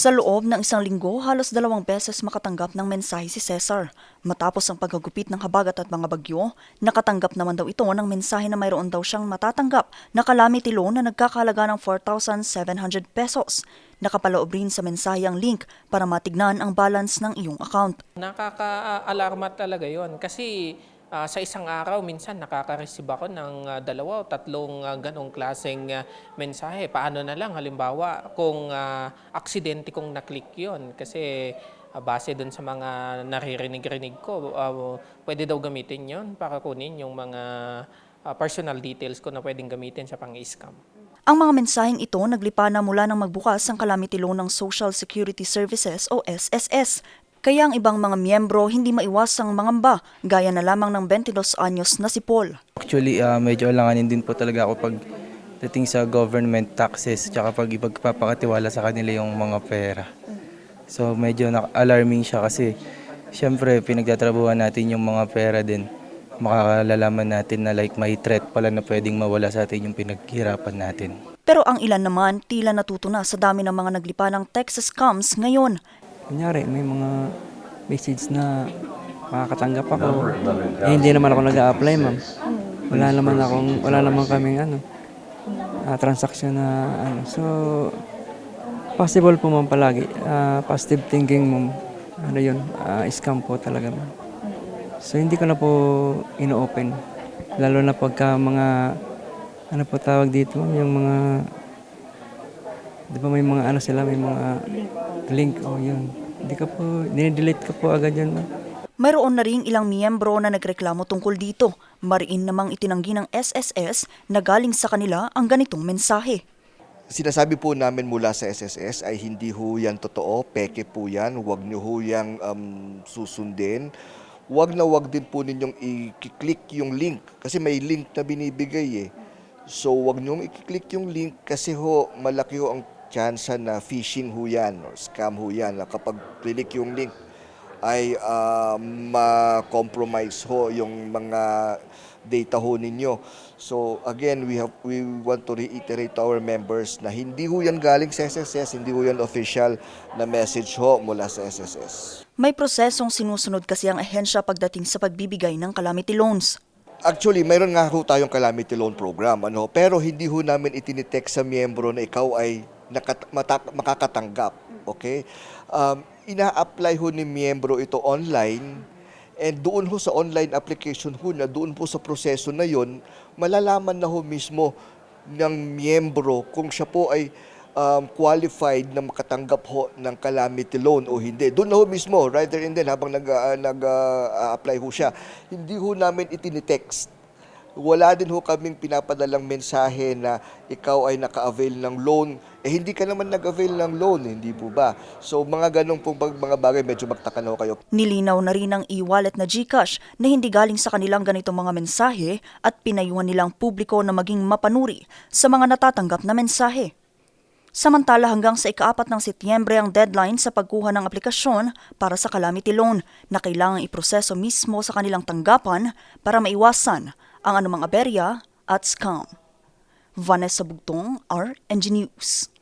Sa loob ng isang linggo, halos 2 beses makatanggap ng mensahe si Cesar. Matapos ang paggagupit ng habagat at mga bagyo, nakatanggap naman daw ito ng mensahe na mayroon daw siyang matatanggap na calamity loan na nagkakahalaga ng 4,700 pesos. Nakapaloob rin sa mensahe ang link para matignan ang balance ng iyong account. Nakaka-alarma talaga yon kasi sa isang araw minsan nakaka-receive ako ng 2 o 3 ganong klaseng mensahe. Paano na lang halimbawa kung aksidente kong na-click yon kasi base dun sa mga naririnig-rinig ko, pwede daw gamitin yon para kunin yung mga personal details ko na pwedeng gamitin sa pang-scam. Ang mga mensaheng ito naglipa na mula nang magbukas ang calamity loan ng Social Security Services o SSS. Kaya ang ibang mga miyembro hindi maiwasang mangamba, gaya na lamang ng 22 anyos na si Paul. Actually, medyo alanganin din po talaga ako pag dating sa government taxes tsaka pag ipagpapakatiwala sa kanila yung mga pera. So medyo alarming siya kasi siyempre pinagtatrabuhan natin yung mga pera din. Makakalalaman natin na like may threat pala na pwedeng mawala sa atin yung pinaghirapan natin. Pero ang ilan naman tila natuto na sa dami ng mga naglipa ng Texas scams ngayon. Kunyari, may mga message na makakatanggap ako. Hindi naman ako nag-a-apply, ma'am. Wala naman kaming transaction na So, possible po ma'am palagi. Positive thinking, ma'am. Scam po talaga, ma'am. So, hindi ko na po ino-open. Lalo na pagka mga, po tawag dito, ma'am, yung mga, di ba may mga may mga link yun. Dinidelete ko po agad yun. Mayroon na ring ilang miyembro na nagreklamo tungkol dito. Mariin namang itinanggi ng SSS na galing sa kanila ang ganitong mensahe. Sinasabi po namin mula sa SSS ay hindi ho yan totoo, peke po yan, huwag nyo ho yang susundin. Huwag din po ninyong i-click yung link kasi may link na binibigay eh. So huwag nyo i-click yung link kasi ho malaki ho ang chance na phishing ho yan or scam ho yan. Kapag click yung link ay ma-compromise ho yung mga data ho ninyo. So again, we want to reiterate to our members na hindi ho yan galing sa SSS, hindi ho yan official na message ho mula sa SSS. May prosesong sinusunod kasi ang ahensya pagdating sa pagbibigay ng calamity loans. Actually, mayroon nga ho tayong calamity loan program, pero hindi ho namin itinitext sa miyembro na ikaw ay makakatanggap. Okay? Ina-apply ho ni miyembro ito online and doon ho sa online application ho na doon po sa proseso na yon, malalaman na ho mismo ng miyembro kung siya po ay qualified na makatanggap ho ng calamity loan o hindi. Doon na ho mismo, right there and then habang nag-apply ho siya. Hindi ho namin itinitext. Wala din ho kaming pinapadalang mensahe na ikaw ay naka-avail ng loan. Hindi ka naman nag-avail ng loan, hindi po ba? So mga ganong pong mga bagay, medyo magtaka na ho kayo. Nilinaw na rin ng e-wallet na GCash na hindi galing sa kanilang ganitong mga mensahe at pinayuhan nilang publiko na maging mapanuri sa mga natatanggap na mensahe. Samantala hanggang sa ika-4 ng Setyembre ang deadline sa pagkuha ng aplikasyon para sa calamity loan na kailangang iproseso mismo sa kanilang tanggapan para maiwasan ang anumang aberya at scam. Vanessa Bugtong, RNG News.